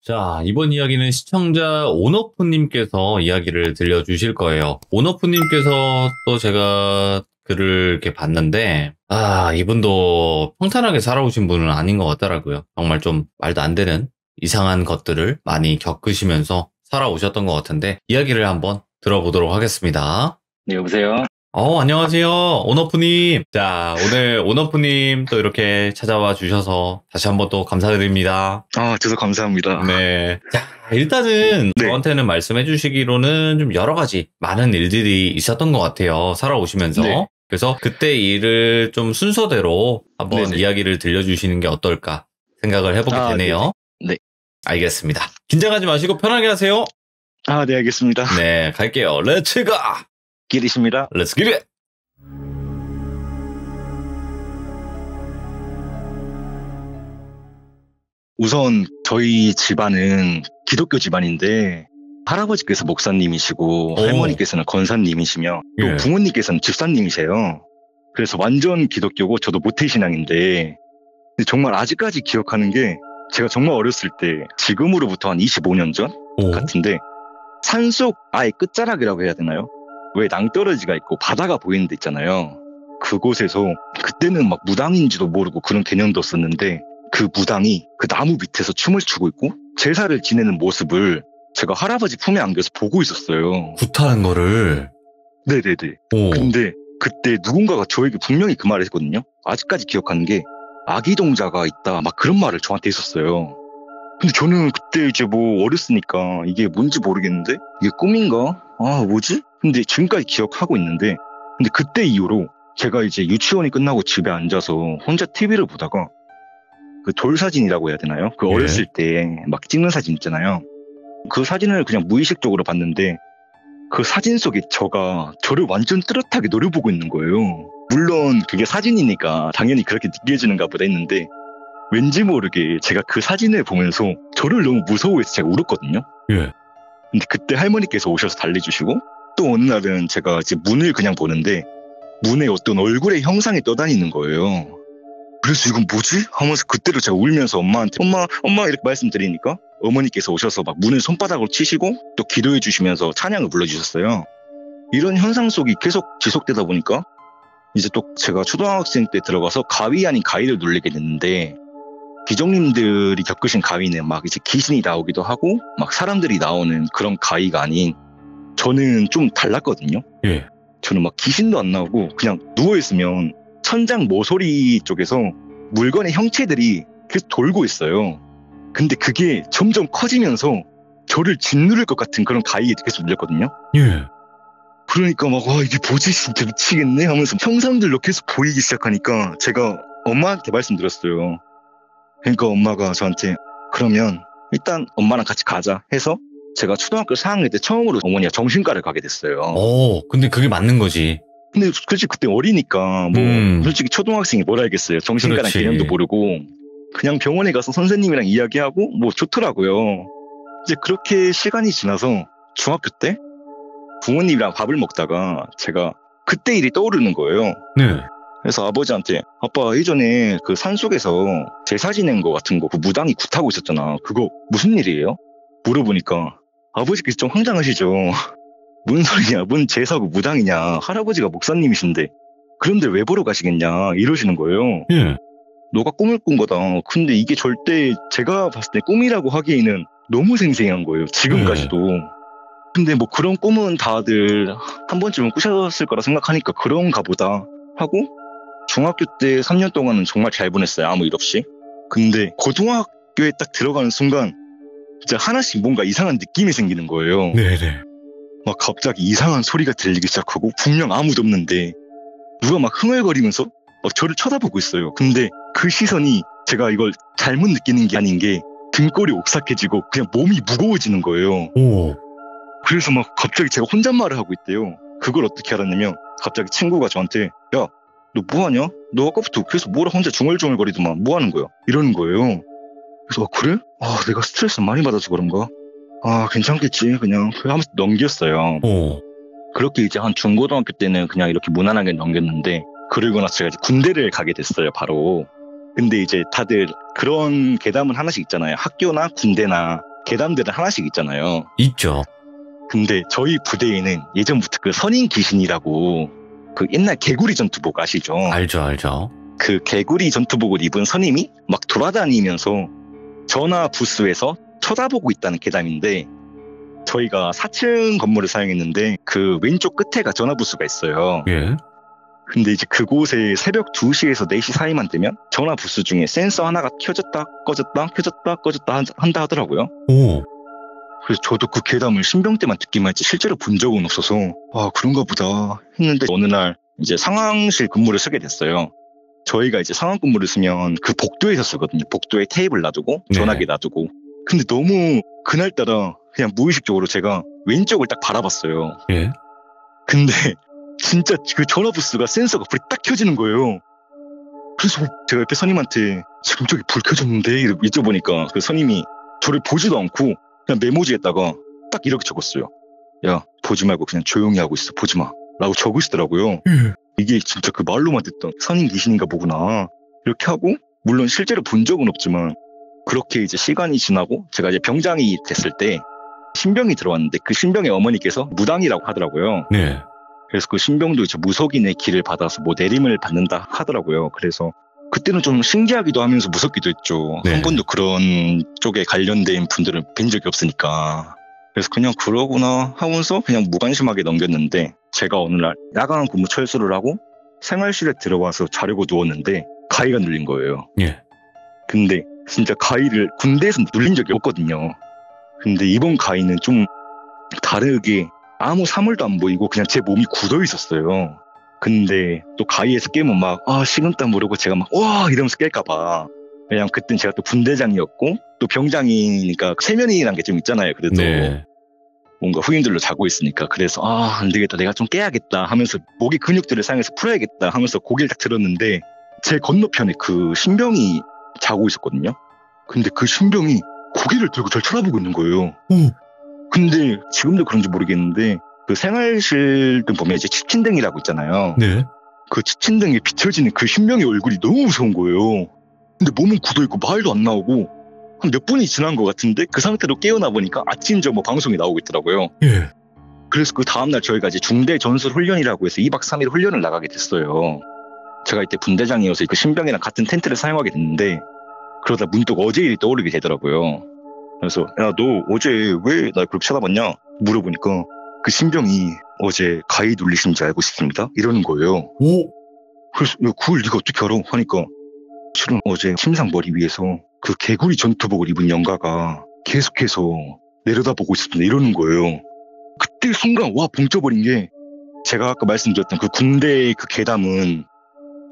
자, 이번 이야기는 시청자 온오프님께서 이야기를 들려주실 거예요. 온오프님께서 또 제가 글을 이렇게 봤는데, 이분도 평탄하게 살아오신 분은 아닌 것 같더라고요. 정말 좀 말도 안 되는 이상한 것들을 많이 겪으시면서 살아오셨던 것 같은데, 이야기를 한번 들어보도록 하겠습니다. 네, 여보세요? 안녕하세요. 온오프님. 자, 오늘 온오프님 또 이렇게 찾아와 주셔서 다시 한번 또 감사드립니다. 저도 감사합니다. 네. 자, 일단은 네. 저한테는 말씀해 주시기로는 좀 여러 가지 많은 일들이 있었던 것 같아요. 살아오시면서. 네. 그래서 그때 일을 좀 순서대로 한번 네네. 이야기를 들려주시는 게 어떨까 생각을 해보게 되네요. 네. 알겠습니다. 긴장하지 마시고 편하게 하세요. 네, 알겠습니다. 네, 갈게요. 렛츠 가! 길이십니다. 렛츠 기릿! 우선 저희 집안은 기독교 집안인데 할아버지께서 목사님이시고 오. 할머니께서는 권사님이시며 또 예. 부모님께서는 집사님이세요. 그래서 완전 기독교고 저도 모태신앙인데 근데 정말 아직까지 기억하는 게 제가 정말 어렸을 때 지금으로부터 한 25년 전 오. 같은데 산속 아예 끝자락이라고 해야 되나요? 왜 낭떠러지가 있고 바다가 보이는 데 있잖아요. 그곳에서 그때는 막 무당인지도 모르고 그런 개념도 없었는데 그 무당이 그 나무 밑에서 춤을 추고 있고 제사를 지내는 모습을 제가 할아버지 품에 안겨서 보고 있었어요. 굿하는 거를. 네네네. 오. 근데 그때 누군가가 저에게 분명히 그 말을 했거든요. 아직까지 기억하는 게 아기 동자가 있다 막 그런 말을 저한테 했었어요. 근데 저는 그때 이제 뭐 어렸으니까 이게 뭔지 모르겠는데 이게 꿈인가? 뭐지? 근데 지금까지 기억하고 있는데 근데 그때 이후로 제가 이제 유치원이 끝나고 집에 앉아서 혼자 TV를 보다가 그 돌사진이라고 해야 되나요? 그 예. 어렸을 때 막 찍는 사진 있잖아요. 그 사진을 그냥 무의식적으로 봤는데 그 사진 속에 저를 완전 뚜렷하게 노려보고 있는 거예요. 물론 그게 사진이니까 당연히 그렇게 느껴지는가 보다 했는데 왠지 모르게 제가 그 사진을 보면서 저를 너무 무서워해서 제가 울었거든요. 예. 근데 그때 할머니께서 오셔서 달래주시고 또 어느 날은 제가 이제 문을 그냥 보는데 문에 어떤 얼굴의 형상이 떠다니는 거예요. 그래서 이건 뭐지? 하면서 그때로 제가 울면서 엄마한테 엄마 이렇게 말씀드리니까 어머니께서 오셔서 막 문을 손바닥으로 치시고 또 기도해 주시면서 찬양을 불러주셨어요. 이런 현상 속이 계속 지속되다 보니까 이제 또 제가 초등학생 때 들어가서 가위 아닌 가위를 눌리게 됐는데 기종님들이 겪으신 가위는 막 이제 귀신이 나오기도 하고 막 사람들이 나오는 그런 가위가 아닌 저는 좀 달랐거든요. 예. 저는 막 귀신도 안 나오고 그냥 누워있으면 천장 모서리 쪽에서 물건의 형체들이 계속 돌고 있어요. 근데 그게 점점 커지면서 저를 짓누를 것 같은 그런 가위에 계속 눌렸거든요. 예. 그러니까 막 이게 뭐지 진짜 미치겠네 하면서 형상들로 계속 보이기 시작하니까 제가 엄마한테 말씀드렸어요. 그러니까 엄마가 저한테 그러면 일단 엄마랑 같이 가자 해서 제가 초등학교 4학년 때 처음으로 어머니가 정신과를 가게 됐어요. 근데 그게 맞는 거지. 근데 솔직히 그때 어리니까 솔직히 초등학생이 뭘 알겠어요. 정신과란 그렇지. 개념도 모르고 그냥 병원에 가서 선생님이랑 이야기하고 뭐 좋더라고요. 이제 그렇게 시간이 지나서 중학교 때 부모님이랑 밥을 먹다가 제가 그때 일이 떠오르는 거예요. 네. 그래서 아버지한테 아빠 예전에 그 산속에서 제사 지낸 거 같은 거 그 무당이 굿하고 있었잖아. 그거 무슨 일이에요? 물어보니까 아버지께서 좀 황당하시죠. 뭔 소리냐? 뭔 제사고 무당이냐? 할아버지가 목사님이신데 그런데 왜 보러 가시겠냐? 이러시는 거예요. 예. 너가 꿈을 꾼 거다. 근데 이게 절대 제가 봤을 때 꿈이라고 하기에는 너무 생생한 거예요. 지금까지도. 근데 뭐 그런 꿈은 다들 한 번쯤은 꾸셨을 거라 생각하니까 그런가 보다 하고 중학교 때 3년 동안은 정말 잘 보냈어요. 아무 일 없이. 근데 고등학교에 딱 들어가는 순간 진짜 하나씩 뭔가 이상한 느낌이 생기는 거예요. 네네. 막 갑자기 이상한 소리가 들리기 시작하고 분명 아무도 없는데 누가 막 흥얼거리면서 막 저를 쳐다보고 있어요. 근데 그 시선이 제가 이걸 잘못 느끼는 게 아닌 게 등골이 오싹해지고 그냥 몸이 무거워지는 거예요. 오. 그래서 막 갑자기 제가 혼잣말을 하고 있대요. 그걸 어떻게 알았냐면 갑자기 친구가 저한테 야, 너 뭐하냐? 너 아까부터 계속 뭐라 혼자 중얼중얼거리더만 뭐하는 거야? 이러는 거예요. 그래서 그래? 내가 스트레스 많이 받아서 그런가? 괜찮겠지 그냥 하면서 넘겼어요. 오. 그렇게 이제 한 중고등학교 때는 그냥 이렇게 무난하게 넘겼는데 그러고 나서 제가 이제 군대를 가게 됐어요 바로. 근데 이제 다들 그런 괴담은 하나씩 있잖아요. 학교나 군대나 계단들은 하나씩 있잖아요. 있죠. 근데 저희 부대에는 예전부터 그 선인 귀신이라고 그 옛날 개구리 전투복 아시죠? 알죠. 그 개구리 전투복을 입은 선임이 막 돌아다니면서 전화 부스에서 쳐다보고 있다는 계단인데, 저희가 4층 건물을 사용했는데 그 왼쪽 끝에가 전화 부스가 있어요. 예. 근데 이제 그곳에 새벽 2시에서 4시 사이만 되면 전화 부스 중에 센서 하나가 켜졌다 꺼졌다 켜졌다 꺼졌다 한다 하더라고요. 오. 그래서 저도 그 괴담을 신병 때만 듣기만 했지 실제로 본 적은 없어서 아 그런가 보다 했는데, 어느 날 이제 상황실 근무를 쓰게 됐어요. 저희가 이제 상황 근무를 쓰면 그 복도에서 쓰거든요. 복도에 테이블 놔두고 전화기 놔두고. 근데 너무 그날따라 그냥 무의식적으로 제가 왼쪽을 딱 바라봤어요. 예. 근데 진짜 그 전화 부스가 센서가 불이 딱 켜지는 거예요. 그래서 제가 옆에 선임한테 지금 저기 불 켜졌는데 이러고 여쭤보니까 그 선임이 저를 보지도 않고 그냥 메모지에다가 딱 이렇게 적었어요. 야, 보지 말고 그냥 조용히 하고 있어. 보지 마. 라고 적으시더라고요. 이게 진짜 그 말로만 듣던 선임 귀신인가 보구나. 이렇게 하고, 물론 실제로 본 적은 없지만 그렇게 이제 시간이 지나고 제가 이제 병장이 됐을 때 신병이 들어왔는데 그 신병의 어머니께서 무당이라고 하더라고요. 네. 그래서 그 신병도 이제 무속인의 길을 받아서 뭐 내림을 받는다 하더라고요. 그래서 그때는 좀 신기하기도 하면서 무섭기도 했죠. 네. 한 번도 그런 쪽에 관련된 분들을 뵌 적이 없으니까. 그래서 그냥 그러구나 하면서 그냥 무관심하게 넘겼는데, 제가 어느 날 야간 근무 철수를 하고 생활실에 들어와서 자려고 누웠는데 가위가 눌린 거예요. 예. 근데 진짜 가위를 군대에서 눌린 적이 없거든요. 근데 이번 가위는 좀 다르게 아무 사물도 안 보이고 그냥 제 몸이 굳어 있었어요. 근데 또 가위에서 깨면 막 식은땀 모르고 제가 막 와 이러면서 깰까봐. 왜냐면 그땐 제가 또 분대장이었고 또 병장이니까 체면이란 게 좀 있잖아요. 그래도 네. 뭔가 후임들로 자고 있으니까. 그래서 안 되겠다, 내가 좀 깨야겠다 하면서 목의 근육들을 사용해서 풀어야겠다 하면서 고개를 딱 들었는데 제 건너편에 그 신병이 자고 있었거든요. 근데 그 신병이 고개를 들고 절 쳐다보고 있는 거예요. 근데 지금도 그런지 모르겠는데 그 생활실들 보면 이제 치친등이라고 있잖아요. 네. 그 치친등에 비춰지는 그 신병의 얼굴이 너무 무서운 거예요. 근데 몸은 굳어있고 말도 안 나오고 한 몇 분이 지난 것 같은데 그 상태로 깨어나 보니까 아침 저 방송이 나오고 있더라고요. 예. 그래서 그 다음날 저희가 이제 중대 전술 훈련이라고 해서 2박 3일 훈련을 나가게 됐어요. 제가 이때 분대장이어서 그 신병이랑 같은 텐트를 사용하게 됐는데, 그러다 문득 어제 일이 떠오르게 되더라고요. 그래서 야, 너 어제 왜 날 그렇게 쳐다봤냐 물어보니까 그 신병이 어제 가위 눌리신 줄 알고 싶습니다 이러는 거예요. 오. 그래서 야, 그걸 네가 어떻게 알아 하니까 실은 어제 침상 머리 위에서 그 개구리 전투복을 입은 영가가 계속해서 내려다보고 있었는데 이러는 거예요. 그때 순간 와 벙쪄버린 게, 제가 아까 말씀드렸던 그 군대의 그 괴담은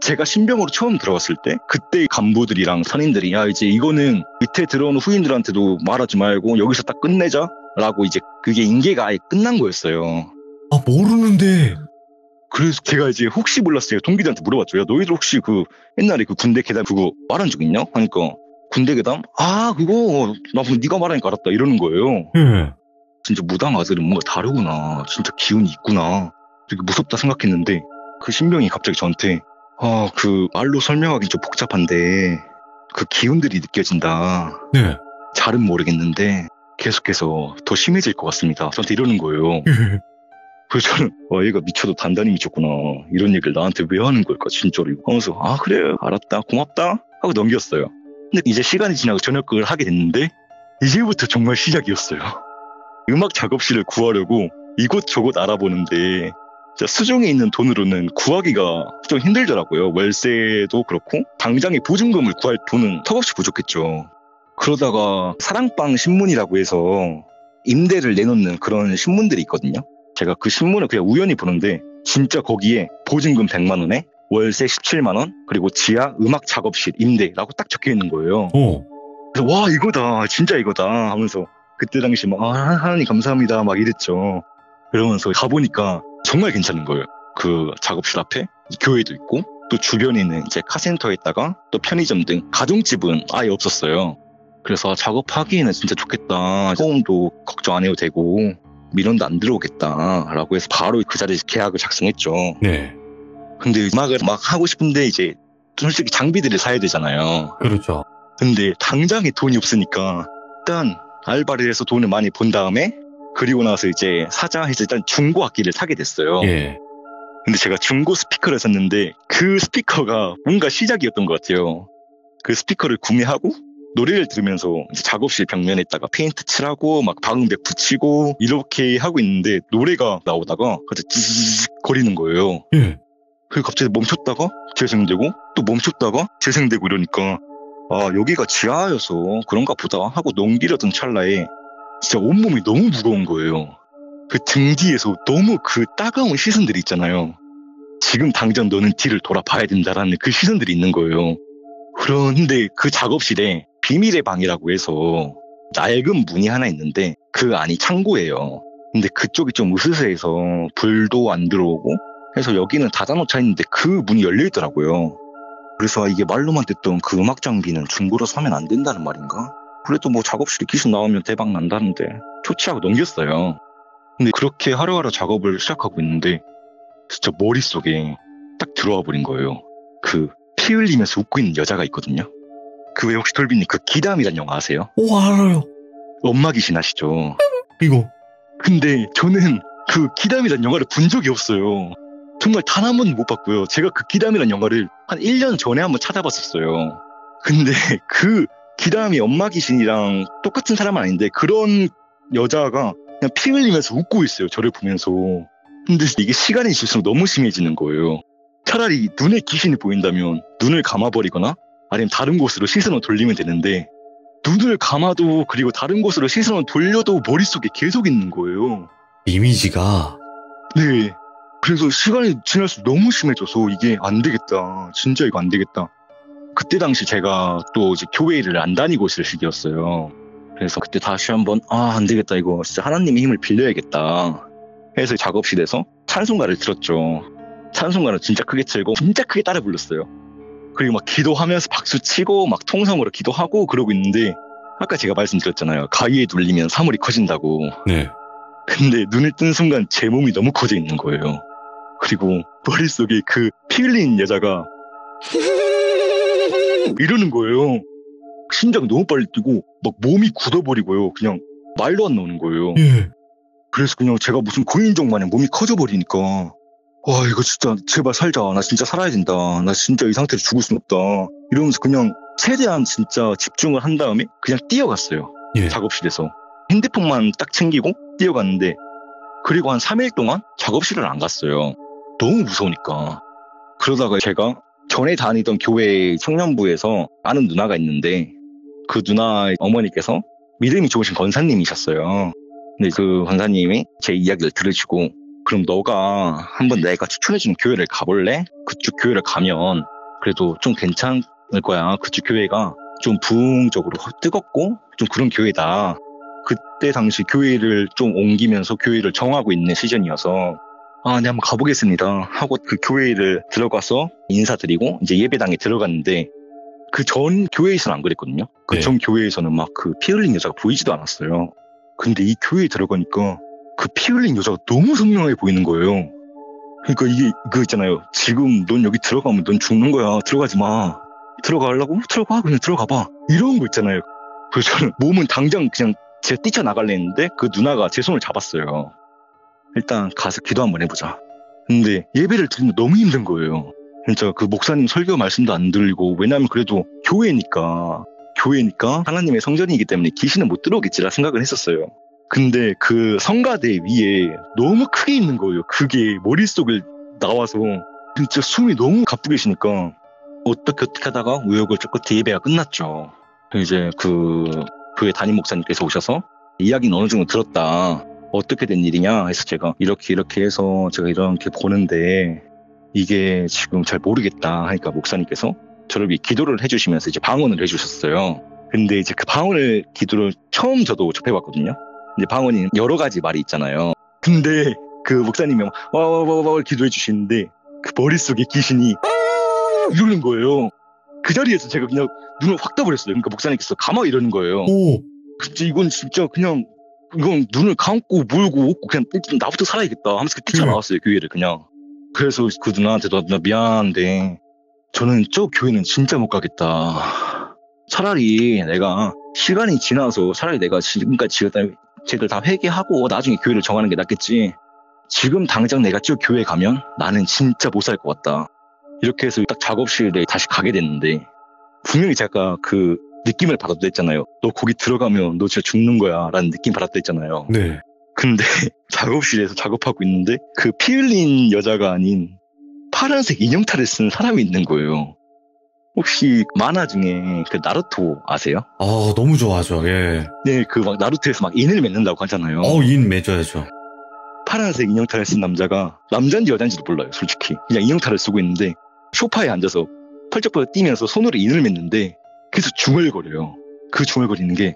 제가 신병으로 처음 들어갔을 때 그때 간부들이랑 선임들이 야 이제 이거는 밑에 들어오는 후임들한테도 말하지 말고 여기서 딱 끝내자 라고, 이제 그게 인계가 아예 끝난 거였어요. 아, 모르는데. 그래서 제가 이제 혹시 몰랐어요. 동기들한테 물어봤죠. 야, 너희들 혹시 그 옛날에 그 군대 괴담 그거 말한 적 있냐? 하니까 군대 괴담? 그거 나 네가 말하니까 알았다 이러는 거예요. 예. 진짜 무당 아들은 뭔가 다르구나. 진짜 기운이 있구나. 되게 무섭다 생각했는데 그 신병이 갑자기 저한테 그 말로 설명하기 좀 복잡한데 그 기운들이 느껴진다. 네. 잘은 모르겠는데 계속해서 더 심해질 것 같습니다. 저한테 이러는 거예요. 그래서 저는 얘가 미쳐도 단단히 미쳤구나. 이런 얘기를 나한테 왜 하는 걸까 진짜로 하면서 그래 알았다 고맙다 하고 넘겼어요. 근데 이제 시간이 지나고 저녁을 하게 됐는데 이제부터 정말 시작이었어요. 음악 작업실을 구하려고 이곳저곳 알아보는데 진짜 수중에 있는 돈으로는 구하기가 좀 힘들더라고요. 월세도 그렇고 당장에 보증금을 구할 돈은 턱없이 부족했죠. 그러다가 사랑방 신문이라고 해서 임대를 내놓는 그런 신문들이 있거든요. 제가 그 신문을 그냥 우연히 보는데 진짜 거기에 보증금 100만 원에 월세 17만 원 그리고 지하 음악 작업실 임대라고 딱 적혀 있는 거예요. 그래서 와 이거다 진짜 이거다 하면서 그때 당시 막 하나님 감사합니다 막 이랬죠. 그러면서 가보니까 정말 괜찮은 거예요. 그 작업실 앞에 교회도 있고 또 주변에는 이제 카센터에다가 또 편의점 등 가정집은 아예 없었어요. 그래서 작업하기에는 진짜 좋겠다. 소음도 걱정 안 해도 되고 민원도 안 들어오겠다라고 해서 바로 그 자리에서 계약을 작성했죠. 네. 근데 음악을 막 하고 싶은데 이제 솔직히 장비들을 사야 되잖아요. 그렇죠. 근데 당장에 돈이 없으니까 일단 알바를 해서 돈을 많이 번 다음에 그리고 나서 이제 사자 해서 일단 중고 악기를 사게 됐어요. 예. 근데 제가 중고 스피커를 샀는데 그 스피커가 뭔가 시작이었던 것 같아요. 그 스피커를 구매하고 노래를 들으면서 이제 작업실 벽면에다가 페인트 칠하고 막 방음벽 붙이고 이렇게 하고 있는데 노래가 나오다가 갑자기 찌직 거리는 거예요. 예. 그리고 갑자기 멈췄다가 재생되고 또 멈췄다가 재생되고 이러니까 아 여기가 지하여서 그런가 보다 하고 넘기려던 찰나에 진짜 온몸이 너무 무거운 거예요. 그 등 뒤에서 너무 그 따가운 시선들이 있잖아요. 지금 당장 너는 뒤를 돌아봐야 된다라는 그 시선들이 있는 거예요. 그런데 그 작업실에 비밀의 방이라고 해서 낡은 문이 하나 있는데 그 안이 창고예요. 근데 그쪽이 좀 으스스해서 불도 안 들어오고 해서 여기는 닫아놓자 했는데 그 문이 열려있더라고요. 그래서 이게 말로만 듣던 그 음악 장비는 중고로 사면 안 된다는 말인가? 그래도 뭐 작업실에 귀신 나오면 대박 난다는데 좋지 하고 넘겼어요. 근데 그렇게 하루하루 작업을 시작하고 있는데 진짜 머릿속에 딱 들어와 버린 거예요. 그 피 흘리면서 웃고 있는 여자가 있거든요. 그 왜 혹시 돌비님 그 기담이란 영화 아세요? 오, 알아요. 엄마 귀신 아시죠? 이거. 근데 저는 그 기담이란 영화를 본 적이 없어요. 정말 단 한 번도 못 봤고요. 제가 그 기담이란 영화를 한 1년 전에 한번 찾아봤었어요. 근데 그 기담이 엄마 귀신이랑 똑같은 사람은 아닌데 그런 여자가 그냥 피 흘리면서 웃고 있어요. 저를 보면서. 근데 이게 시간이 지날수록 너무 심해지는 거예요. 차라리 눈에 귀신이 보인다면 눈을 감아버리거나 아니면 다른 곳으로 시선을 돌리면 되는데 눈을 감아도 그리고 다른 곳으로 시선을 돌려도 머릿속에 계속 있는 거예요. 이미지가. 네. 그래서 시간이 지날수록 너무 심해져서 이게 안 되겠다. 진짜 이거 안 되겠다. 그때 당시 제가 또 이제 교회를 안 다니고 있을 시기였어요. 그래서 그때 다시 한번 안 되겠다. 이거 진짜 하나님의 힘을 빌려야겠다. 해서 작업실에서 찬송가를 들었죠. 찬송가를 진짜 크게 틀고 진짜 크게 따라 불렀어요. 그리고 막 기도하면서 박수 치고 막 통성으로 기도하고 그러고 있는데 아까 제가 말씀드렸잖아요. 가위에 눌리면 사물이 커진다고. 네. 근데 눈을 뜬 순간 제 몸이 너무 커져 있는 거예요. 그리고 머릿속에 그 피 흘린 여자가 이러는 거예요. 심장이 너무 빨리 뛰고 막 몸이 굳어버리고요. 그냥 말도 안 나오는 거예요. 예. 그래서 그냥 제가 무슨 고인종 마냥 몸이 커져버리니까 와 이거 진짜 제발 살자. 나 진짜 살아야 된다. 나 진짜 이 상태로 죽을 순 없다. 이러면서 그냥 최대한 진짜 집중을 한 다음에 그냥 뛰어갔어요. 예. 작업실에서. 핸드폰만 딱 챙기고 뛰어갔는데 그리고 한 3일 동안 작업실을 안 갔어요. 너무 무서우니까. 그러다가 제가 전에 다니던 교회 청년부에서 아는 누나가 있는데 그 누나 어머니께서 믿음이 좋으신 권사님이셨어요. 근데 그 권사님이 제 이야기를 들으시고 그럼 너가 한번 내가 추천해주는 교회를 가볼래? 그쪽 교회를 가면 그래도 좀 괜찮을 거야. 그쪽 교회가 좀 부흥적으로 뜨겁고 좀 그런 교회다. 그때 당시 교회를 좀 옮기면서 교회를 정하고 있는 시즌이어서 네 한번 가보겠습니다 하고 그 교회를 들어가서 인사드리고 이제 예배당에 들어갔는데 그 전 교회에서는 안 그랬거든요. 그 전 교회에서는 막 그 피 흘린 여자가 보이지도 않았어요. 근데 이 교회에 들어가니까 그 피 흘린 여자가 너무 선명해 보이는 거예요. 그러니까 이게 그거 있잖아요. 지금 넌 여기 들어가면 넌 죽는 거야. 들어가지 마. 들어가려고? 들어가. 그냥 들어가 봐. 이런 거 있잖아요. 그래서 저는 몸은 당장 그냥 제가 뛰쳐나가려 했는데 그 누나가 제 손을 잡았어요. 일단 가서 기도 한번 해보자. 근데 예배를 드리면 너무 힘든 거예요. 진짜 그 목사님 설교 말씀도 안 들리고 왜냐면 그래도 교회니까 하나님의 성전이기 때문에 귀신은 못 들어오겠지라 생각을 했었어요. 근데 그 성가대 위에 너무 크게 있는 거예요. 그게 머릿속을 나와서 진짜 숨이 너무 가쁘게 쉬니까 어떻게 하다가 우여곡절 끝에 예배가 끝났죠. 이제 그 교회 담임 목사님께서 오셔서 이야기는 어느 정도 들었다. 어떻게 된 일이냐 해서 제가 이렇게 해서 제가 이렇게 보는데 이게 지금 잘 모르겠다 하니까 목사님께서 저를 위해 기도를 해주시면서 이제 방언을 해주셨어요. 근데 이제 그 기도를 처음 저도 접해봤거든요. 근데 방언이 여러 가지 말이 있잖아요. 근데 그 목사님이 와 기도해 주시는데 그 머릿속에 귀신이 이러는 거예요. 그 자리에서 제가 그냥 눈을 확 떠버렸어요. 그러니까 목사님께서 감아 이러는 거예요. 오. 진짜 이건 이건 눈을 감고 물고 웃고 그냥 나부터 살아야겠다 하면서 뛰쳐나왔어요. 교회를 그냥. 그래서 그 누나한테도 나 미안한데 저는 저 교회는 진짜 못 가겠다. 차라리 내가 시간이 지나서 차라리 내가 지금까지 지었던 죄들 다 회개하고 나중에 교회를 정하는 게 낫겠지. 지금 당장 내가 쭉 교회 가면 나는 진짜 못 살 것 같다. 이렇게 해서 딱 작업실에 다시 가게 됐는데 분명히 제가 그 느낌을 받았다 했잖아요. 너 거기 들어가면 너 진짜 죽는 거야 라는 느낌 받았다 했잖아요. 네. 근데 작업실에서 작업하고 있는데 그 피 흘린 여자가 아닌 파란색 인형탈을 쓴 사람이 있는 거예요. 혹시 만화 중에 그 나루토 아세요? 너무 좋아하죠. 예. 네, 그 막 나루토에서 막 인을 맺는다고 하잖아요. 인 맺어야죠. 파란색 인형탈을 쓴 남자가 남자인지 여자인지도 몰라요, 솔직히. 그냥 인형탈을 쓰고 있는데 소파에 앉아서 펄쩍펄쩍 뛰면서 손으로 인을 맺는데 계속 중얼거려요. 그 중얼거리는 게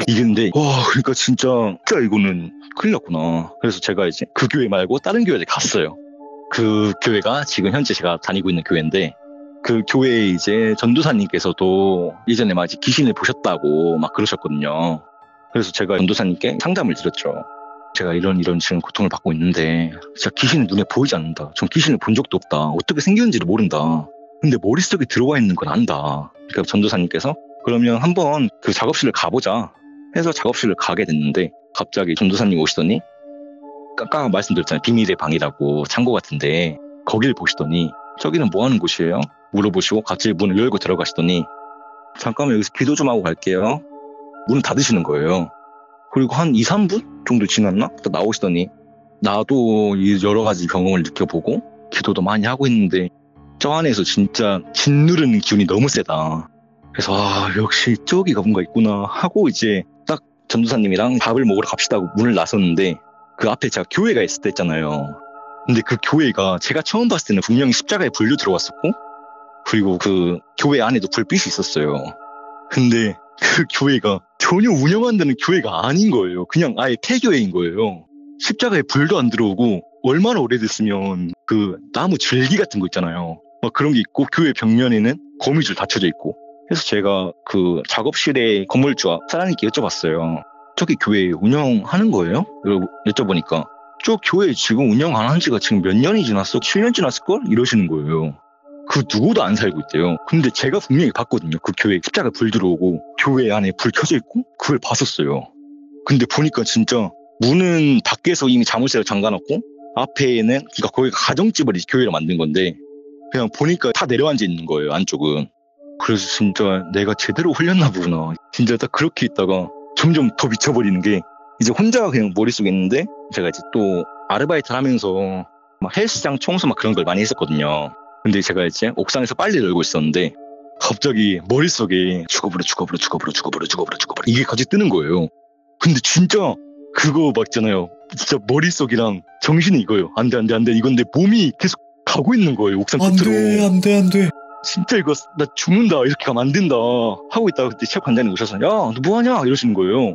이게인데 와 그러니까 진짜 이거는 큰일 났구나. 그래서 제가 이제 그 교회 말고 다른 교회에 갔어요. 그 교회가 지금 현재 제가 다니고 있는 교회인데 그 교회에 이제 전도사님께서도 예전에 막 귀신을 보셨다고 막 그러셨거든요. 그래서 제가 전도사님께 상담을 드렸죠. 제가 이런 지금 고통을 받고 있는데 진짜 귀신은 눈에 보이지 않는다. 전 귀신을 본 적도 없다. 어떻게 생겼는지도 모른다. 근데 머릿속에 들어와 있는 건 안다. 그러니까 전도사님께서 그러면 한번 그 작업실을 가보자 해서 작업실을 가게 됐는데 갑자기 전도사님 오시더니 아까 말씀드렸잖아요. 비밀의 방이라고 창고 같은데 거기를 보시더니 저기는 뭐 하는 곳이에요? 물어보시고 갑자기 문을 열고 들어가시더니 잠깐만 여기서 기도 좀 하고 갈게요. 문을 닫으시는 거예요. 그리고 한 2, 3분 정도 지났나? 나오시더니 나도 여러 가지 경험을 느껴보고 기도도 많이 하고 있는데 저 안에서 진짜 짓누르는 기운이 너무 세다. 그래서 역시 저기가 뭔가 있구나 하고 이제 딱 전도사님이랑 밥을 먹으러 갑시다 하고 문을 나섰는데 그 앞에 제가 교회가 있을 때 했잖아요. 근데 그 교회가 제가 처음 봤을 때는 분명히 십자가에 불도 들어왔었고 그리고 그 교회 안에도 불빛이 있었어요. 근데 그 교회가 전혀 운영한다는 교회가 아닌 거예요. 그냥 아예 폐교회인 거예요. 십자가에 불도 안 들어오고 얼마나 오래됐으면 그 나무 줄기 같은 거 있잖아요. 막 그런 게 있고 교회 벽면에는 거미줄 닫혀져 있고. 그래서 제가 그 작업실의 건물주와 사장님께 여쭤봤어요. 저기 교회 운영하는 거예요? 여쭤보니까 저 교회 지금 운영 안 한 지가 지금 몇 년이 지났어? 7년 지났을걸? 이러시는 거예요. 그 누구도 안 살고 있대요. 근데 제가 분명히 봤거든요. 그 교회 십자가 불 들어오고 교회 안에 불 켜져 있고 그걸 봤었어요. 근데 보니까 진짜 문은 밖에서 이미 자물쇠로 잠가놨고 앞에는 그러니까 거기가 가정집을 이제 교회로 만든 건데 그냥 보니까 다 내려앉아 있는 거예요. 안쪽은. 그래서 진짜 내가 제대로 흘렸나 보구나. 진짜 딱 그렇게 있다가 점점 더 미쳐버리는 게 이제 혼자 그냥 머릿속에 있는데 제가 이제 또 아르바이트를 하면서 막 헬스장 청소 막 그런 걸 많이 했었거든요. 근데 제가 이제 옥상에서 빨래를 열고 있었는데 갑자기 머릿속에 죽어버려 이게 같이 뜨는 거예요. 근데 진짜 그거 막 있잖아요. 진짜 머릿속이랑 정신이 이거예요. 안 돼 이건데 몸이 계속 가고 있는 거예요. 옥상 끝으로. 안 돼. 진짜 이거 나 죽는다. 이렇게 가면 안 된다. 하고 있다가 그때 셰프 관장님 오셔서 야, 너 뭐하냐? 이러시는 거예요.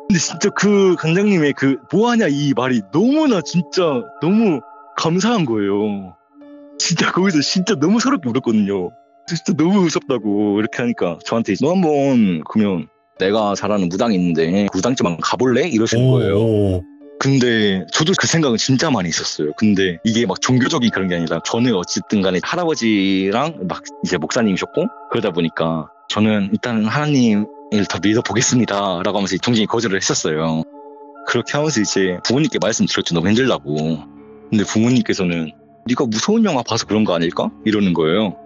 근데 진짜 그 관장님의 그 뭐하냐 이 말이 너무나 진짜 너무 감사한 거예요. 진짜 거기서 진짜 너무 서럽게 울었거든요. 진짜 너무 무섭다고 이렇게 하니까 저한테 너 한번 그러면 내가 잘하는 무당이 있는데 그 무당집 한번 가볼래? 이러시는 거예요. 근데 저도 그 생각은 진짜 많이 있었어요. 근데 이게 막 종교적인 그런 게 아니라 저는 어쨌든 간에 할아버지랑 막 이제 목사님이셨고 그러다 보니까 저는 일단 하나님을 더 믿어보겠습니다 라고 하면서 정신이 거절을 했었어요. 그렇게 하면서 이제 부모님께 말씀드렸죠. 너무 힘들다고. 근데 부모님께서는 네가 무서운 영화 봐서 그런 거 아닐까? 이러는 거예요.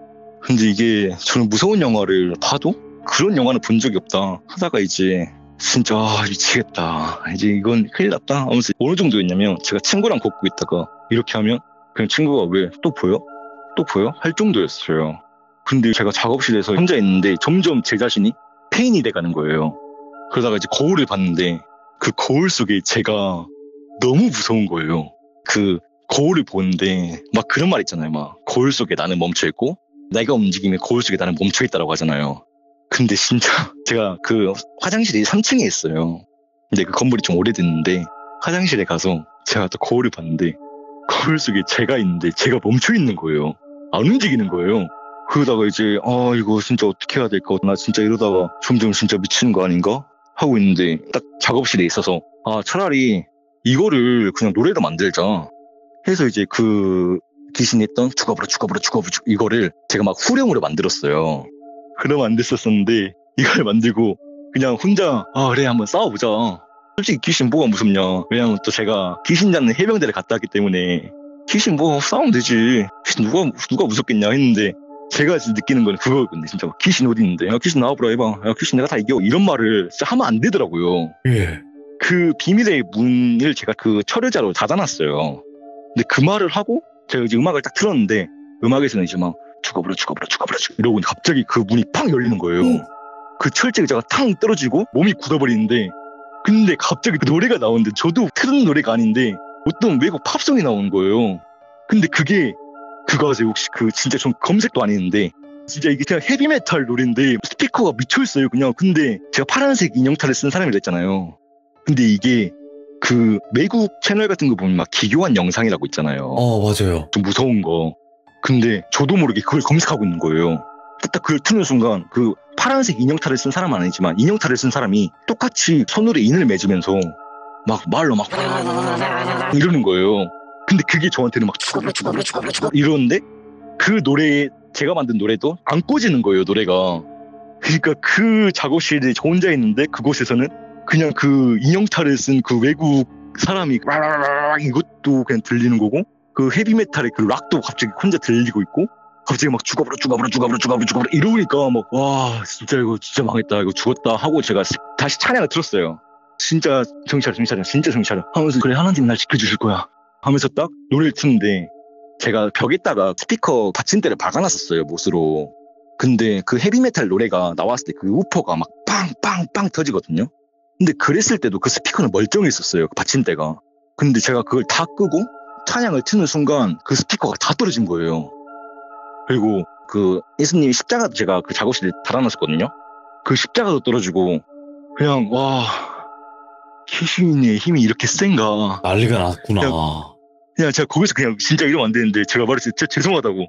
근데 이게 저는 무서운 영화를 봐도 그런 영화는 본 적이 없다 하다가 이제 진짜 미치겠다. 이제 이건 큰일 났다 하면서 어느 정도였냐면 제가 친구랑 걷고 있다가 이렇게 하면 그냥 친구가 왜 또 보여? 또 보여? 할 정도였어요. 근데 제가 작업실에서 혼자 있는데 점점 제 자신이 페인이 돼가는 거예요. 그러다가 이제 거울을 봤는데 그 거울 속에 제가 너무 무서운 거예요. 그 거울을 보는데 막 그런 말 있잖아요. 막 거울 속에 나는 멈춰있고 내가 움직이면 거울 속에 나는 멈춰있다라고 하잖아요. 근데 진짜 제가 그 화장실이 3층에 있어요. 근데 그 건물이 좀 오래됐는데 화장실에 가서 제가 또 거울을 봤는데 거울 속에 제가 있는데 제가 멈춰있는 거예요. 안 움직이는 거예요. 그러다가 이제 이거 진짜 어떻게 해야 될까? 나 진짜 이러다가 점점 진짜 미치는 거 아닌가? 하고 있는데 딱 작업실에 있어서 차라리 이거를 그냥 노래로 만들자 해서 이제 그 귀신이 했던 죽어버려 이거를 제가 막 후렴으로 만들었어요. 그러면 안 됐었었는데 이걸 만들고 그냥 혼자 그래 한번 싸워보자. 솔직히 귀신 뭐가 무섭냐. 왜냐면 또 제가 귀신 잡는 해병대를 갔다 왔기 때문에 귀신 뭐 싸우면 되지. 귀신 누가 무섭겠냐 했는데 제가 진짜 느끼는 건 그거였거든요. 진짜 귀신 어디 있는데? 야 귀신 나와보라 해봐. 야 귀신 내가 다 이겨. 이런 말을 진짜 하면 안 되더라고요. 예. 그 비밀의 문을 제가 그 철의자로 닫아놨어요. 근데 그 말을 하고 제가 이제 음악을 딱 틀었는데 음악에서는 이제 막 죽어버려 이러고 갑자기 그 문이 팡 열리는 거예요. 그 철제 의자가 탕 떨어지고 몸이 굳어버리는데 근데 갑자기 그 노래가 나오는데 저도 틀은 노래가 아닌데 어떤 외국 팝송이 나오는 거예요. 근데 그거 아세요? 혹시 진짜 전 검색도 안 했는데 진짜 이게 그냥 헤비메탈 노래인데 스피커가 미쳐있어요 그냥. 근데 제가 파란색 인형탈을 쓴 사람이라 했잖아요. 근데 이게 그 외국 채널 같은 거 보면 막 기교한 영상이라고 있잖아요. 맞아요. 좀 무서운 거. 근데 저도 모르게 그걸 검색하고 있는 거예요. 딱 그걸 트는 순간 그 파란색 인형탈을 쓴 사람은 아니지만 인형탈을 쓴 사람이 똑같이 손으로 인을 맺으면서 막 말로 막 이러는 거예요. 근데 그게 저한테는 막 죽어버려 이러는데 그 노래 제가 만든 노래도 안 꽂이는 거예요 노래가. 그러니까 그 작업실에 저 혼자 있는데 그곳에서는 그냥 그 인형탈을 쓴 그 외국 사람이 이것도 그냥 들리는 거고 그 헤비메탈의 그 락도 갑자기 혼자 들리고 있고 갑자기 막 죽어버려 이러니까 막 와 진짜 이거 진짜 망했다 이거 죽었다 하고 제가 다시 찬양을 들었어요. 진짜 정신 차려 하면서 그래 하나님 날 지켜주실 거야 하면서 딱 노래를 트는데 제가 벽에다가 스피커 받침대를 박아놨었어요 못으로. 근데 그 헤비메탈 노래가 나왔을 때 그 우퍼가 막 빵빵빵 터지거든요. 근데 그랬을 때도 그 스피커는 멀쩡했었어요 그 받침대가. 근데 제가 그걸 다 끄고 찬양을 트는 순간 그 스피커가 다 떨어진 거예요. 그리고 그 예수님이 십자가도 제가 그 작업실에 달아놨었거든요. 그 십자가도 떨어지고 그냥 와 귀신의 힘이 이렇게 센가. 난리가 났구나. 그냥 제가 거기서 그냥 진짜 이러면 안 되는데 제가 말했어요. 진짜 죄송하다고.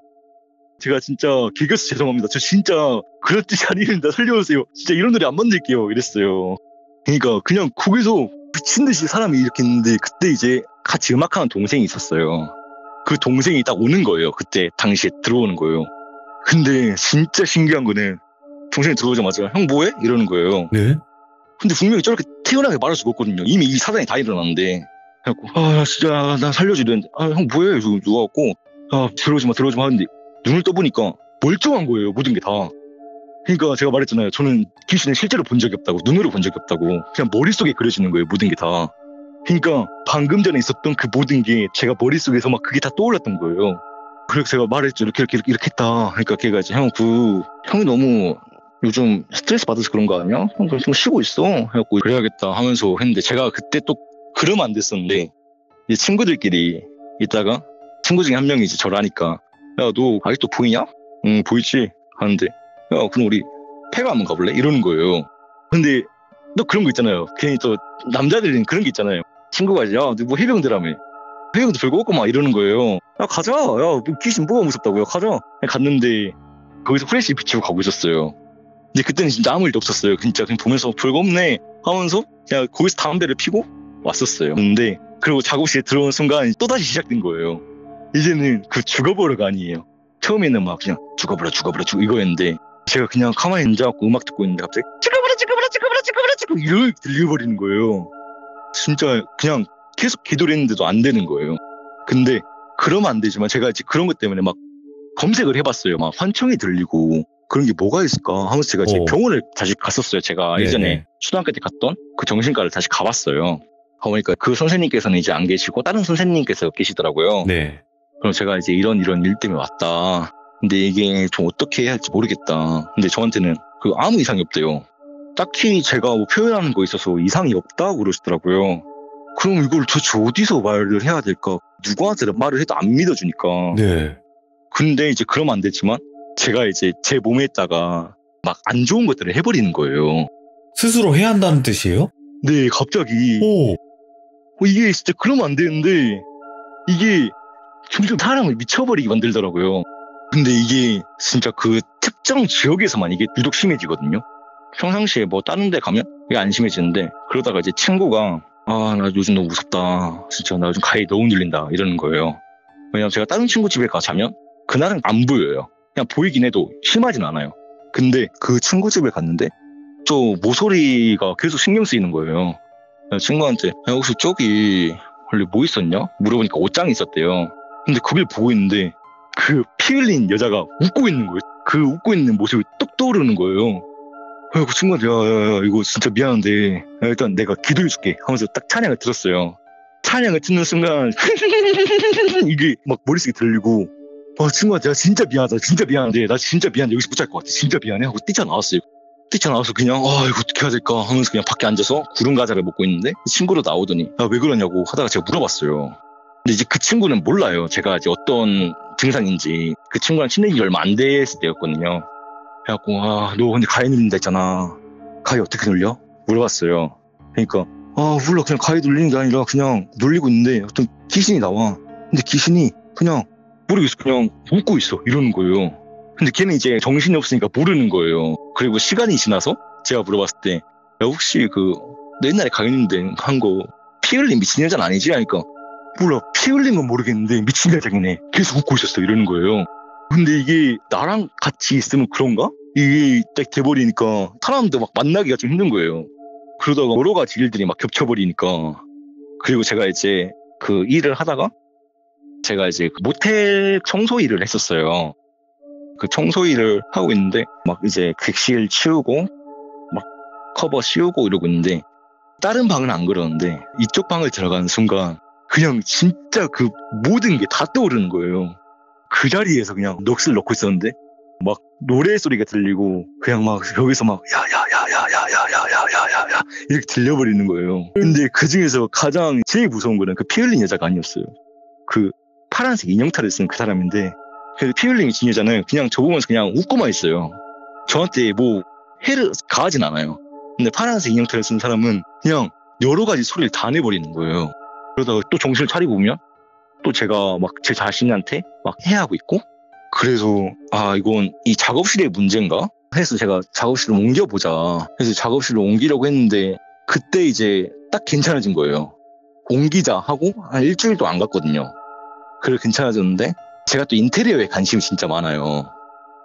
제가 진짜 개겨서 죄송합니다. 저 진짜 그런 뜻이 아닙니다. 살려주세요. 진짜 이런 노래 안 만들게요. 이랬어요. 그러니까 그냥 거기서 미친 듯이 사람이 이렇게 있는데 그때 이제 같이 음악하는 동생이 있었어요. 그 동생이 딱 오는 거예요. 그때 당시에 들어오는 거예요. 근데 진짜 신기한 거는 동생이 들어오자마자 형 뭐해? 이러는 거예요. 네? 근데 분명히 저렇게 태연하게 말할 수가 없거든요. 이미 이 사단이 다 일어났는데. 그래갖고 진짜 나 살려줘 이랬는데 형 뭐해? 그래서 누워갖고 들어오지 마 하는데 눈을 떠보니까 멀쩡한 거예요. 모든 게 다. 그러니까 제가 말했잖아요. 저는 귀신을 실제로 본 적이 없다고. 눈으로 본 적이 없다고. 그냥 머릿속에 그려지는 거예요. 모든 게 다. 그러니까 방금 전에 있었던 그 모든 게 제가 머릿속에서 막 그게 다 떠올랐던 거예요. 그래서 제가 말했죠. 이렇게 했다. 그러니까 걔가 이제 형이 너무 요즘 스트레스 받아서 그런 거 아니야? 형 좀 쉬고 있어. 해갖고 그래야겠다 하면서 했는데 제가 그때 또 그러면 안 됐었는데 이제 친구들끼리 있다가 친구 중에 한 명이 이제 저를 하니까 야, 너 아직도 보이냐? 응, 보이지? 하는데 야, 그럼 우리 폐가 한번 가볼래? 이러는 거예요. 근데 또 그런 거 있잖아요. 괜히 또 남자들은 그런 게 있잖아요. 친구가 이제 야, 너 뭐 해병대라며. 해병대 별거 없고 막 이러는 거예요. 야, 가자. 야, 뭐 귀신 뭐가 무섭다고요? 가자. 갔는데 거기서 후레쉬 비치고 가고 있었어요. 근데 그때는 진짜 아무 일도 없었어요. 진짜 그냥 보면서 별거 없네 하면서 그냥 거기서 담배를 피고 왔었어요. 근데 그리고 작업실에 들어온 순간 또다시 시작된 거예요. 이제는 그 죽어버려가 아니에요. 처음에는 막 그냥 죽어버려 이거였는데 제가 그냥 가만히 앉아갖고 음악 듣고 있는데 갑자기 죽어버려 이렇게 들려버리는 거예요. 진짜 그냥 계속 기도를 했는데도 안 되는 거예요. 근데 그러면 안 되지만 제가 이제 그런 것 때문에 막 검색을 해봤어요. 막 환청이 들리고 그런 게 뭐가 있을까 하면서 제가 이제 병원을 다시 갔었어요. 제가 예전에 초등학교 때 갔던 그 정신과를 다시 가봤어요. 가보니까 그 선생님께서는 이제 안 계시고 다른 선생님께서 계시더라고요. 네. 그럼 제가 이제 이런 일 때문에 왔다. 근데 이게 좀 어떻게 해야 할지 모르겠다. 근데 저한테는 그 아무 이상이 없대요. 딱히 제가 뭐 표현하는 거 있어서 이상이 없다고 그러시더라고요. 그럼 이걸 도대체 어디서 말을 해야 될까? 누구한테 말을 해도 안 믿어주니까. 네. 근데 이제 그러면 안 되지만 제가 이제 제 몸에다가 막 안 좋은 것들을 해버리는 거예요. 스스로 해야 한다는 뜻이에요? 네, 갑자기. 이게 진짜 그러면 안 되는데 이게 점점 사람을 미쳐버리게 만들더라고요. 근데 이게 진짜 그 특정 지역에서만 이게 유독 심해지거든요. 평상시에 뭐 다른 데 가면 이게 안 심해지는데 그러다가 이제 친구가 나 요즘 너무 무섭다. 진짜 나 요즘 가위 너무 눌린다. 이러는 거예요. 왜냐면 제가 다른 친구 집에 가자면 그날은 안 보여요. 그냥 보이긴 해도 심하진 않아요. 근데 그 친구 집에 갔는데 저 모서리가 계속 신경 쓰이는 거예요. 친구한테 야, 혹시 저기 원래 뭐 있었냐? 물어보니까 옷장이 있었대요. 근데 거길 보고 있는데 그 피 흘린 여자가 웃고 있는 거예요. 그 웃고 있는 모습이 뚝 떠오르는 거예요. 그 친구한테 야, 이거 진짜 미안한데 일단 내가 기도해줄게 하면서 딱 찬양을 들었어요. 찬양을 듣는 순간 이게 막 머릿속에 들리고 친구한테 야 진짜 미안하다 진짜 미안한데 나 진짜 미안해 여기서 못 잘 것 같아 진짜 미안해 하고 뛰쳐나왔어요. 뛰쳐나와서 그냥 이거 어떻게 해야 될까 하면서 그냥 밖에 앉아서 구름 과자를 먹고 있는데 친구로 나오더니 야 왜 그러냐고 하다가 제가 물어봤어요. 근데 이제 그 친구는 몰라요. 제가 이제 어떤 증상인지. 그 친구랑 친해진 지 얼마 안 됐을 때였거든요. 그래갖고 너 근데 가위 눌린다 했잖아. 가위 어떻게 눌려? 물어봤어요. 그러니까 몰라 그냥 가위 눌리는 게 아니라 그냥 눌리고 있는데 어떤 귀신이 나와. 근데 귀신이 그냥 모르겠어 그냥 웃고 있어 이러는 거예요. 근데 걔는 이제 정신이 없으니까 모르는 거예요. 그리고 시간이 지나서 제가 물어봤을 때 야 혹시 너 옛날에 가위 눌린데 한 거 피 흘린 미친 여자는 아니지? 하니까 몰라 피 흘린 건 모르겠는데 미친 여자기네 계속 웃고 있었어 이러는 거예요. 근데 이게 나랑 같이 있으면 그런가? 이게 딱 돼버리니까 사람도 막 만나기가 좀 힘든 거예요. 그러다가 여러 가지 일들이 막 겹쳐버리니까. 그리고 제가 이제 그 일을 하다가 제가 이제 그 모텔 청소 일을 했었어요. 그 청소 일을 하고 있는데 막 이제 객실 치우고 막 커버 씌우고 이러고 있는데 다른 방은 안 그러는데 이쪽 방을 들어가는 순간 그냥 진짜 그 모든 게 다 떠오르는 거예요. 그 자리에서 그냥 넋을 놓고 있었는데 막 노래 소리가 들리고 그냥 막 여기서 막 야야야야야야야야야야 이렇게 들려버리는 거예요. 근데 그 중에서 가장 제일 무서운 거는 그 피 흘린 여자가 아니었어요. 그 파란색 인형탈을 쓴 그 사람인데 그 피 흘린 진 여자는 그냥 저 보면서 그냥 웃고만 있어요. 저한테 뭐 해를 가하진 않아요. 근데 파란색 인형탈을 쓴 사람은 그냥 여러 가지 소리를 다 내버리는 거예요. 그러다가 또 정신을 차리고 보면 또 제가 막 제 자신한테 막 해하고 있고 그래서 이건 이 작업실의 문제인가 해서 제가 작업실로 옮겨보자 해서 작업실로 옮기려고 했는데 그때 이제 딱 괜찮아진 거예요. 옮기자 하고 한 일주일도 안 갔거든요. 그래 괜찮아졌는데 제가 또 인테리어에 관심이 진짜 많아요.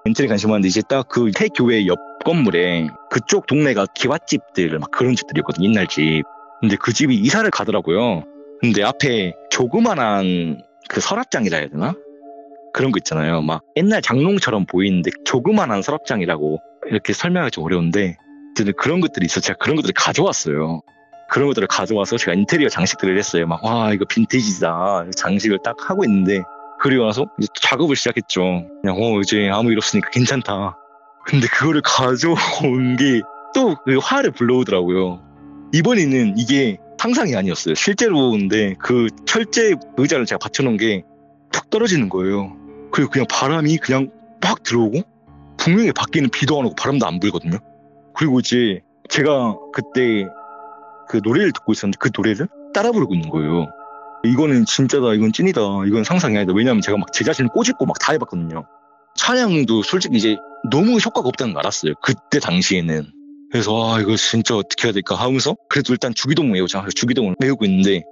인테리어 관심 많은데 이제 딱 그 새 교회 옆 건물에 그쪽 동네가 기와집들 막 그런 집들이었거든요. 옛날 집. 근데 그 집이 이사를 가더라고요. 근데 앞에 조그만한 그 서랍장이라 해야 되나? 그런 거 있잖아요. 막 옛날 장롱처럼 보이는데 조그만한 서랍장이라고 이렇게 설명하기 좀 어려운데 그런 것들이 있어서 제가 그런 것들을 가져왔어요. 그런 것들을 가져와서 제가 인테리어 장식들을 했어요. 막 이거 빈티지다 장식을 딱 하고 있는데 그리고 나서 이제 작업을 시작했죠. 그냥 이제 아무 일 없으니까 괜찮다. 근데 그거를 가져온 게 또 그 화를 불러오더라고요. 이번에는 이게 상상이 아니었어요. 실제로인데 그 철제 의자를 제가 받쳐놓은 게 툭 떨어지는 거예요. 그리고 그냥 바람이 그냥 막 들어오고 분명히 밖에는 비도 안 오고 바람도 안 불거든요. 그리고 이제 제가 그때 그 노래를 듣고 있었는데 그 노래를 따라 부르고 있는 거예요. 이거는 진짜다, 이건 찐이다, 이건 상상이 아니다. 왜냐하면 제가 막 제 자신을 꼬집고 막 다 해봤거든요. 찬양도 솔직히 이제 너무 효과가 없다는 걸 알았어요. 그때 당시에는. 그래서 이거 진짜 어떻게 해야 될까 하면서 그래도 일단 주기도문 외우자. 주기도문을 외우고 있는데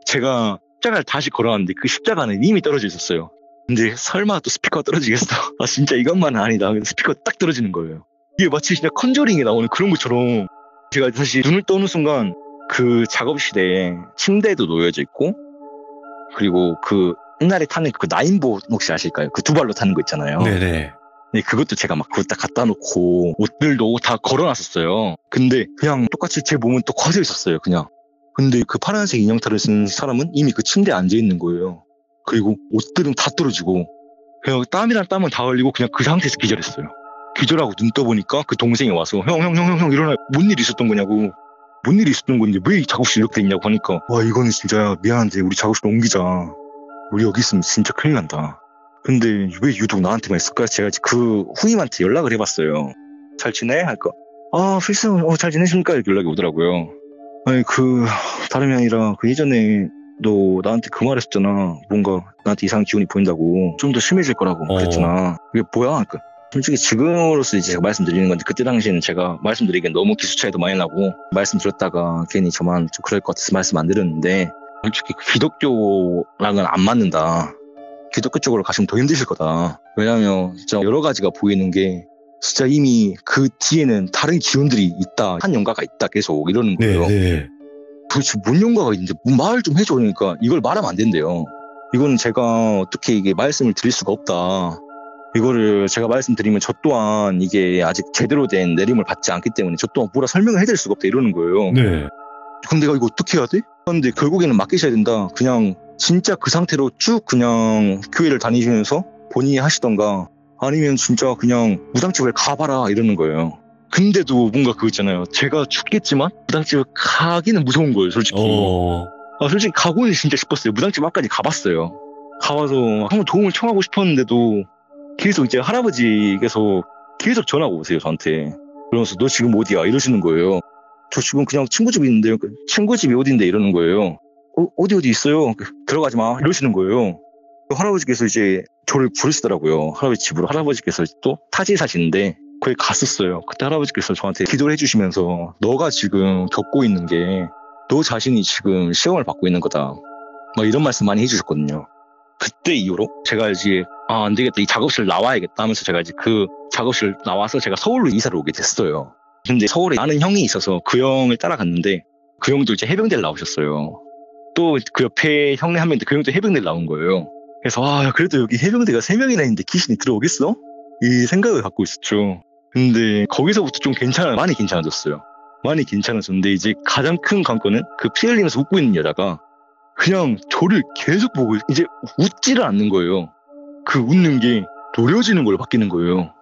제가 십자가를 다시 걸어왔는데 그 십자가는 이미 떨어져 있었어요. 근데 설마 또 스피커가 떨어지겠어? 진짜 이것만은 아니다. 스피커가 딱 떨어지는 거예요. 이게 마치 진짜 컨저링에 나오는 그런 것처럼 제가 다시 눈을 떠는 순간 그 작업실에 침대도 놓여져 있고 그리고 그 옛날에 타는 그 나인보 혹시 아실까요? 그 두 발로 타는 거 있잖아요. 네네. 네, 그것도 제가 막 그거 딱 갖다 놓고 옷들도 다 걸어놨었어요. 근데 그냥 똑같이 제 몸은 또 커져 있었어요. 그냥. 근데 그 파란색 인형탈을 쓴 사람은 이미 그 침대에 앉아 있는 거예요. 그리고 옷들은 다 떨어지고 그냥 땀이랑 땀은 다 흘리고 그냥 그 상태에서 기절했어요. 기절하고 눈 떠보니까 그 동생이 와서 형 일어나. 뭔 일이 있었던 거냐고. 뭔 일이 있었던 건데 왜 작업실 이렇게 됐냐고 하니까 이거는 진짜 미안한데 우리 작업실 옮기자. 우리 여기 있으면 진짜 큰일 난다. 근데 왜 유독 나한테만 했을까? 제가 그 후임한테 연락을 해봤어요. 잘 지내? 할까? 필승 잘 지내십니까? 이렇게 연락이 오더라고요. 아니 다름이 아니라 그 예전에 너 나한테 그 말 했었잖아. 뭔가 나한테 이상한 기운이 보인다고 좀 더 심해질 거라고 그랬잖아. 그게 뭐야? 그러니까 솔직히 지금으로서 이제 제가 말씀드리는 건데 그때 당시에는 제가 말씀드리기엔 너무 기수 차이도 많이 나고 말씀드렸다가 괜히 저만 좀 그럴 것 같아서 말씀 안 드렸는데 솔직히 기독교랑은 안 맞는다. 기독교 쪽으로 가시면 더 힘드실 거다. 왜냐하면 진짜 여러 가지가 보이는 게 진짜 이미 그 뒤에는 다른 기운들이 있다. 한 영가가 있다. 계속 이러는 거예요. 네. 도대체 뭔 영가가 있는지 말 좀 해줘. 그러니까 이걸 말하면 안 된대요. 이거는 제가 어떻게 이게 말씀을 드릴 수가 없다. 이거를 제가 말씀드리면 저 또한 이게 아직 제대로 된 내림을 받지 않기 때문에 저 또한 뭐라 설명을 해드릴 수가 없다. 이러는 거예요. 네. 그럼 내가 이거 어떻게 해야 돼? 근데 결국에는 맡기셔야 된다. 그냥 진짜 그 상태로 쭉 그냥 교회를 다니시면서 본인이 하시던가 아니면 진짜 그냥 무당집을 가봐라 이러는 거예요. 근데도 뭔가 그거 있잖아요. 제가 죽겠지만 무당집을 가기는 무서운 거예요, 솔직히. 솔직히 가고는 진짜 싶었어요. 무당집 앞까지 가봤어요. 가봐서 한번 도움을 청하고 싶었는데도 계속 이제 할아버지께서 계속 전화가 오세요, 저한테. 그러면서 너 지금 어디야? 이러시는 거예요. 저 지금 그냥 친구 집에 있는데요. 친구 집이 어딘데? 이러는 거예요. 어디 있어요? 들어가지 마. 이러시는 거예요. 할아버지께서 이제 저를 부르시더라고요. 할아버지 집으로. 할아버지께서 또 타지에 사시는데 거기 갔었어요. 그때 할아버지께서 저한테 기도를 해주시면서 너가 지금 겪고 있는 게 너 자신이 지금 시험을 받고 있는 거다. 막 이런 말씀 많이 해주셨거든요. 그때 이후로 제가 이제 안 되겠다. 이 작업실 나와야겠다 하면서 제가 이제 그 작업실 나와서 제가 서울로 이사를 오게 됐어요. 근데 서울에 아는 형이 있어서 그 형을 따라갔는데 그 형도 이제 해병대를 나오셨어요. 또 그 옆에 형네 한 명인데 그 형도 해병대를 나온 거예요. 그래서 그래도 여기 해병대가 3명이나 있는데 귀신이 들어오겠어? 이 생각을 갖고 있었죠. 근데 거기서부터 좀 많이 괜찮아졌어요. 많이 괜찮아졌는데 이제 가장 큰 관건은 그 피 흘리면서 웃고 있는 여자가 그냥 저를 계속 보고 이제 웃지를 않는 거예요. 그 웃는 게 노려지는 걸로 바뀌는 거예요.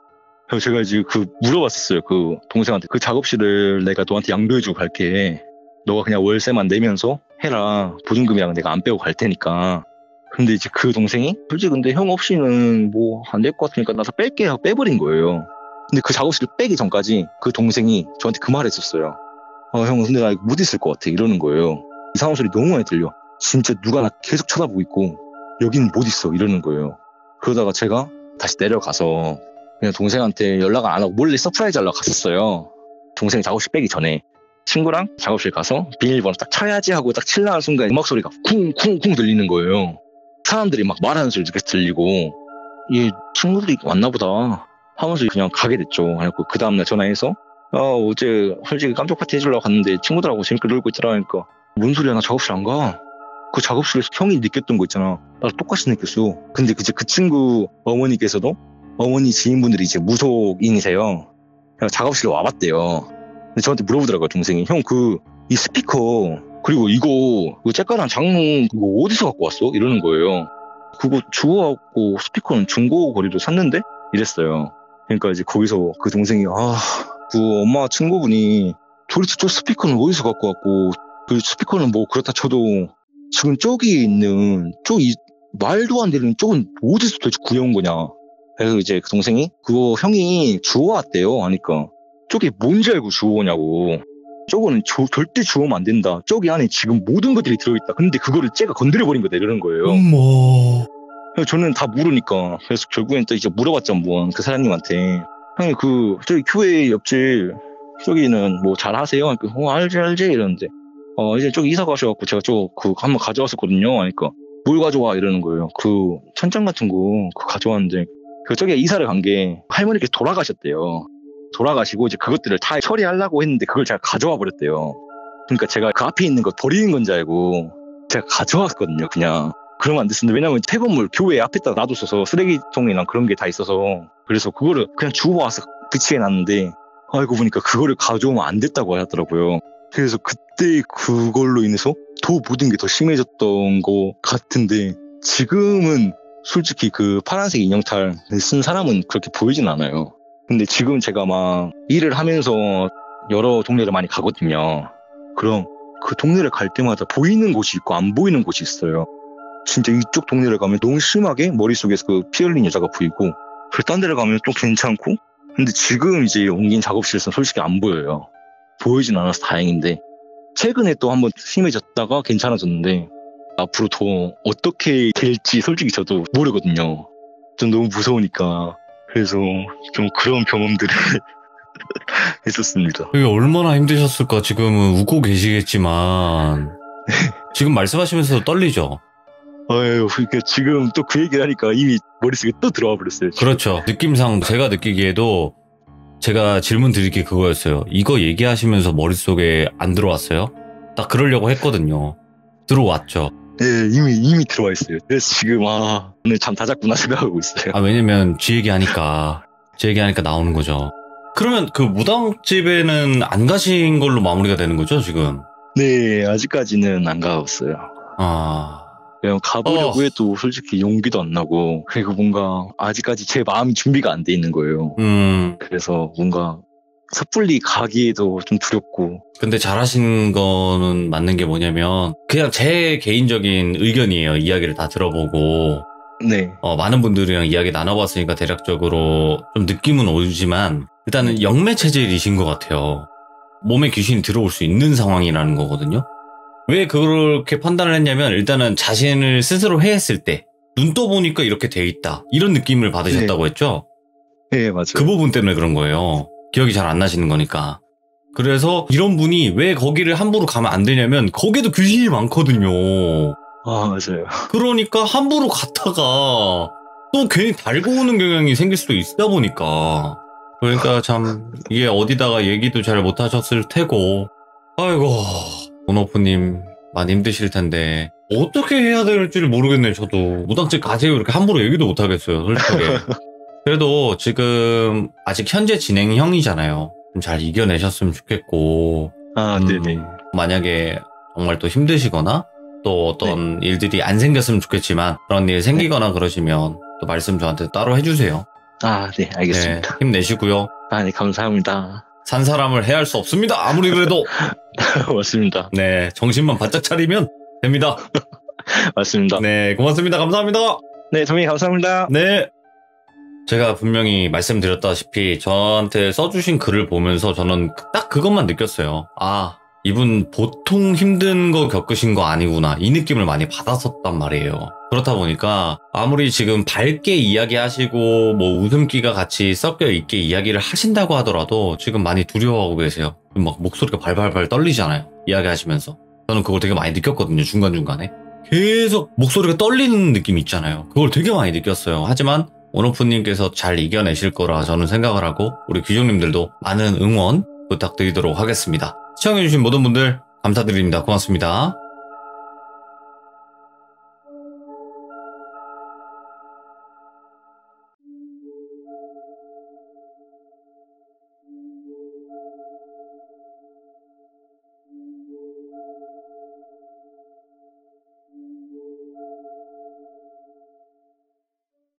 그래서 제가 이제 물어봤었어요. 그 동생한테 그 작업실을 내가 너한테 양도해주고 갈게. 너가 그냥 월세만 내면서 해라. 보증금이랑 내가 안 빼고 갈 테니까. 근데 이제 그 동생이 솔직히 근데 형 없이는 뭐 안 될 것 같으니까 나서 뺄게 하고 빼버린 거예요. 근데 그 작업실을 빼기 전까지 그 동생이 저한테 그 말을 했었어요. 형 근데 나 이거 못 있을 것 같아. 이러는 거예요. 이상한 소리 너무 많이 들려. 진짜 누가 나 계속 쳐다보고 있고 여기는 못 있어. 이러는 거예요. 그러다가 제가 다시 내려가서 그냥 동생한테 연락을 안 하고 몰래 서프라이즈 하려고 갔었어요. 동생이 작업실 빼기 전에. 친구랑 작업실 가서 비밀번호 딱 쳐야지 하고 딱 칠라는 순간 음악 소리가 쿵쿵쿵 들리는 거예요. 사람들이 막 말하는 소리 이렇게 들리고 얘 친구들이 왔나 보다 하면서 그냥 가게 됐죠. 그 다음날 전화해서 어제 솔직히 깜짝 파티 해주려고 갔는데 친구들하고 재밌게 놀고 있더라 하니까 뭔 소리야 나 작업실 안 가. 그 작업실에서 형이 느꼈던 거 있잖아. 나랑 똑같이 느꼈어. 근데 그 친구 어머니께서도 어머니 지인분들이 이제 무속인이세요. 작업실에 와봤대요. 근데 저한테 물어보더라고요, 동생이. 형, 이 스피커, 그리고 이거 째깔한 장롱, 이거 어디서 갖고 왔어? 이러는 거예요. 그거 주워갖고 스피커는 중고 거리로 샀는데? 이랬어요. 그러니까 이제 거기서 그 동생이, 그 엄마 친구분이 도대체 저 스피커는 어디서 갖고 왔고, 그 스피커는 뭐 그렇다 쳐도 지금 저기 있는, 말도 안 되는 저건 어디서 도대체 구해온 거냐. 그래서 이제 그 동생이 그거 형이 주워왔대요. 하니까. 저게 뭔지 알고 주워오냐고. 저거는 절대 주워오면 안 된다. 저기 안에 지금 모든 것들이 들어있다. 근데 그거를 쟤가 건드려버린 거다. 이러는 거예요. 그래서 저는 다 모르니까. 그래서 결국엔 또 이제 물어봤죠. 한번 그 사장님한테. 형님 저기 교회 옆집 저기는 뭐 잘 하세요? 하니까 알지 이러는데 이제 저기 이사 가셔갖고 제가 한번 가져왔었거든요. 하니까 뭘 가져와? 이러는 거예요. 그 천장 같은 거 그거 가져왔는데 저기 이사를 간 게 할머니께서 돌아가셨대요. 돌아가시고 이제 그것들을 다 처리하려고 했는데 그걸 제가 가져와 버렸대요. 그러니까 제가 그 앞에 있는 거 버리는 건 줄 알고 제가 가져왔거든요. 그냥 그러면 안 됐는데 왜냐면 폐건물 교회 앞에다 놔뒀어서 쓰레기통이랑 그런 게 다 있어서 그래서 그거를 그냥 주워와서 비치해 놨는데 알고 보니까 그거를 가져오면 안 됐다고 하더라고요. 그래서 그때 그걸로 인해서 더 모든 게 더 심해졌던 것 같은데 지금은 솔직히 그 파란색 인형탈 쓴 사람은 그렇게 보이진 않아요. 근데 지금 제가 막 일을 하면서 여러 동네를 많이 가거든요. 그럼 그 동네를 갈 때마다 보이는 곳이 있고 안 보이는 곳이 있어요. 진짜 이쪽 동네를 가면 너무 심하게 머릿속에서 그 피 흘린 여자가 보이고 딴 데를 가면 좀 괜찮고 근데 지금 이제 옮긴 작업실에서 솔직히 안 보여요. 보이진 않아서 다행인데 최근에 또 한번 심해졌다가 괜찮아졌는데 앞으로 더 어떻게 될지 솔직히 저도 모르거든요. 좀 너무 무서우니까. 그래서 좀 그런 경험들을 했었습니다. 이게 얼마나 힘드셨을까. 지금은 웃고 계시겠지만 지금 말씀하시면서도 떨리죠? 아유, 그러니까 지금 또 그 얘기를 하니까 이미 머릿속에 또 들어와 버렸어요. 지금. 그렇죠. 느낌상 제가 느끼기에도 제가 질문 드릴 게 그거였어요. 이거 얘기하시면서 머릿속에 안 들어왔어요? 딱 그러려고 했거든요. 들어왔죠. 예, 이미 들어와 있어요. 그래서 지금 오늘 잠 다 잤구나 생각하고 있어요. 왜냐면 지 얘기하니까 나오는 거죠. 그러면 그 무당집에는 안 가신 걸로 마무리가 되는 거죠, 지금? 네, 아직까지는 안 가봤어요. 아, 그냥 가보려고 해도 솔직히 용기도 안 나고, 그리고 뭔가 아직까지 제 마음이 준비가 안 돼 있는 거예요. 그래서 뭔가 섣불리 가기에도 좀 두렵고. 근데 잘하신 거는 맞는 게 뭐냐면 그냥 제 개인적인 의견이에요. 이야기를 다 들어보고 네. 많은 분들이랑 이야기 나눠봤으니까 대략적으로 좀 느낌은 오지만 일단은 영매 체질이신 것 같아요. 몸에 귀신이 들어올 수 있는 상황이라는 거거든요. 왜 그렇게 판단을 했냐면 일단은 자신을 스스로 해했을 때 눈 떠보니까 이렇게 돼 있다 이런 느낌을 받으셨다고 했죠? 네, 맞아요. 그 부분 때문에 그런 거예요. 기억이 잘 안 나시는 거니까. 그래서 이런 분이 왜 거기를 함부로 가면 안 되냐면 거기도 귀신이 많거든요. 맞아요. 그러니까 함부로 갔다가 또 괜히 달고 오는 경향이 생길 수도 있다 보니까 그러니까 참 이게 어디다가 얘기도 잘 못하셨을 테고 아이고 오너프님 많이 힘드실 텐데 어떻게 해야 될지를 모르겠네요. 저도 무당집 가세요 이렇게 함부로 얘기도 못하겠어요 솔직하게. 그래도 지금 아직 현재 진행형이잖아요. 좀 잘 이겨내셨으면 좋겠고 네네. 만약에 정말 또 힘드시거나 또 어떤 일들이 안 생겼으면 좋겠지만 그런 일 생기거나 그러시면 또 말씀 저한테 따로 해주세요. 네, 알겠습니다. 네, 힘내시고요. 네, 감사합니다. 산 사람을 해할 수 없습니다. 아무리 그래도. 맞습니다. 네, 정신만 바짝 차리면 됩니다. 맞습니다. 네, 고맙습니다. 감사합니다. 네, 선배님 감사합니다. 네. 제가 분명히 말씀드렸다시피 저한테 써주신 글을 보면서 저는 딱 그것만 느꼈어요. 이분 보통 힘든 거 겪으신 거 아니구나. 이 느낌을 많이 받았었단 말이에요. 그렇다 보니까 아무리 지금 밝게 이야기하시고 뭐 웃음기가 같이 섞여 있게 이야기를 하신다고 하더라도 지금 많이 두려워하고 계세요. 막 목소리가 발발발 떨리잖아요. 이야기하시면서. 저는 그걸 되게 많이 느꼈거든요. 중간중간에. 계속 목소리가 떨리는 느낌이 있잖아요. 그걸 되게 많이 느꼈어요. 하지만 오너프님께서 잘 이겨내실 거라 저는 생각을 하고 우리 귀족님들도 많은 응원 부탁드리도록 하겠습니다. 시청해주신 모든 분들 감사드립니다. 고맙습니다.